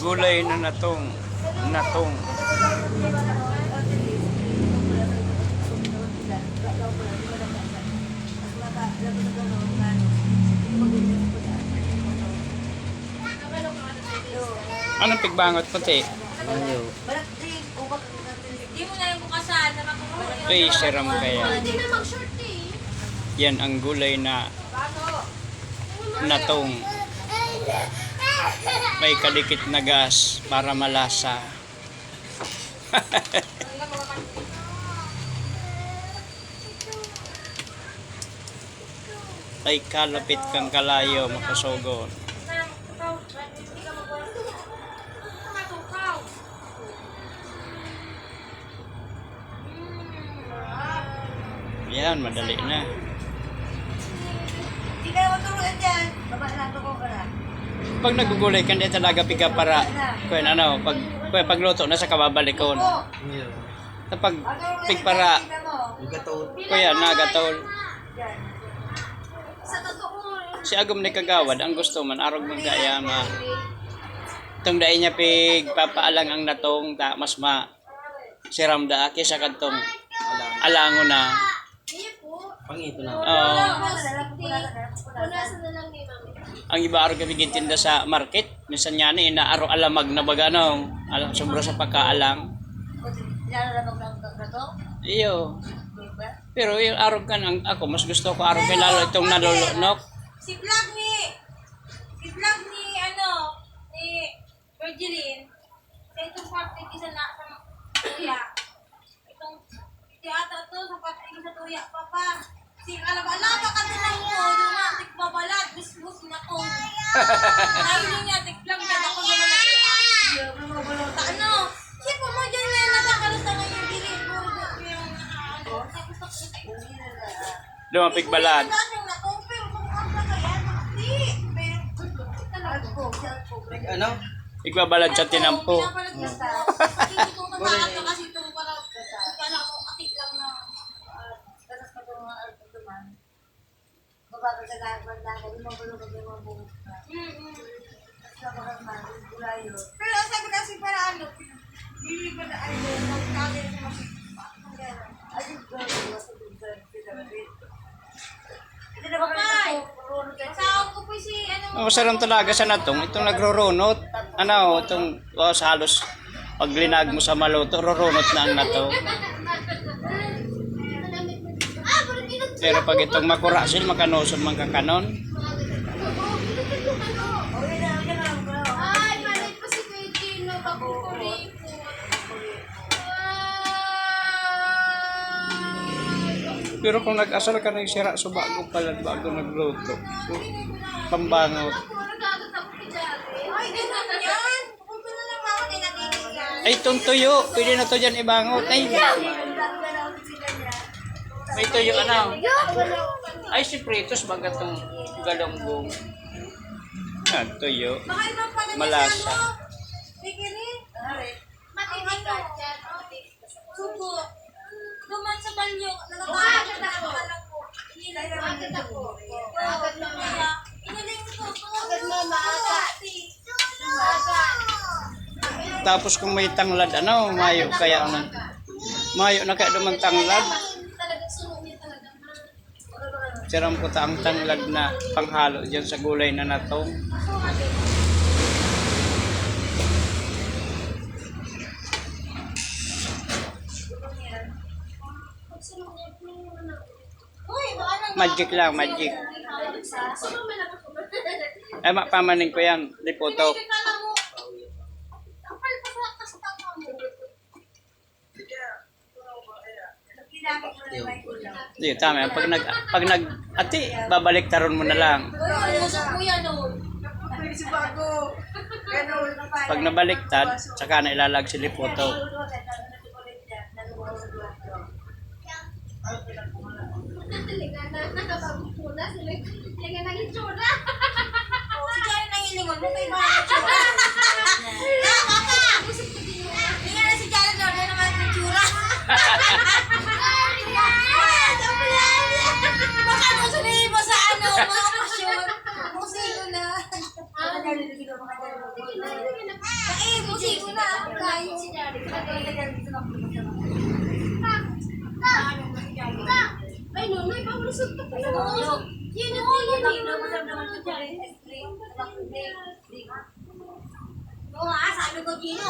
Gulay na natong. Natong. Anong pigbangot puti? Ayaw. Hindi mo na yung bukasan. Ay, siram kaya. Hindi na mag-short eh. Yan ang gulay na natong. May kadikit na gas para malasa. Ay kalapit kang kalayo makasugon. Yan, madali na. Hindi ka matulungan dyan. Baba na, tuko ka na. Pag nagugulay ka, hindi talaga piga para kung ano, pagluto na sa kababalikon. Ayaw. Kapag pigpara, Gato. kuya, nagatol. Sa totoo. Si Agum ni Kagawad, ang gusto man, arog magkayama. Itong dahi niya pigpapaalang ang natong, mas siram da, kisa kantong alango na. Pangito na. Punasan na lang ni mami. Ang iba araw kami gintinda sa market. Minsan yan inaaro alamag na baganong. Sobra sa pagkaalang. Iyo. Pero yung araw kan ako, mas gusto ko araw kay lalo itong nalulunok. Si Vlog ni Virgilin. Sa itong parte isa na sa tuya. Itong tiyata to sa parte sa tuya papa. Si alaba ka lang ko, yung mga tikbabalat, bisbus na ko. Dahil niya, tiklang niya, ako naman na ano? Siya po mo dyan na nakakalas na ngayon, dili ko yung ano. Tapos Lumapig balad. Ano? Igbabalad sa tinampo. Pero sabi kasi para ano, hindi ba na ano, magkagay na Masahog ko po si ano. Masarap talaga sa natong. Itong nagrurunot. Ano, itong sa halos paglinag mo sa maluto, rurunot na ang natong. Pero pag itong makurasil, makanosod man kakanon. Ay, malay pa si Kuya Gino, papupurin ko. Pero kung nag-asal ka ng sira, so bago pala, bago nagluto. So, pambangot. Ay, ganun yan. Pupunta na lang ako din natin yan. Ay, itong tuyo. Pwede na to dyan ibangot. Ay, may tuyo, ano? Ay, si Pritos, baga itong galonggong. Ah, tuyo. Baka ibang pala Malasa. Bikini? Matinig ka dyan. Subo. Duman sa balyo. Nagkakalit ako. Hinilay naman ako. Iniling ko. Agad mo, maaga. Tapos kung may tanglad, ano, mayo kaya ano. Mayo na kaya naman tanglad. Siram ko ang tanglad na panghalo dyan sa gulay na natong. Magic lang, magic. Ay, pamanin ko yan. Lipoto. Di, tama. Ate, babalik taron mo na lang. Pag nabaliktad, saka na ilalag si Lipoto. Baka mo sa mo sa ano, mga pasyon. Kung sino na. Sino na? Kain si Daddy. Ay, no, may pamulusot ka pa yun. Yun yung masarap naman ito dyan. Oo nga, sabi ko, Gino,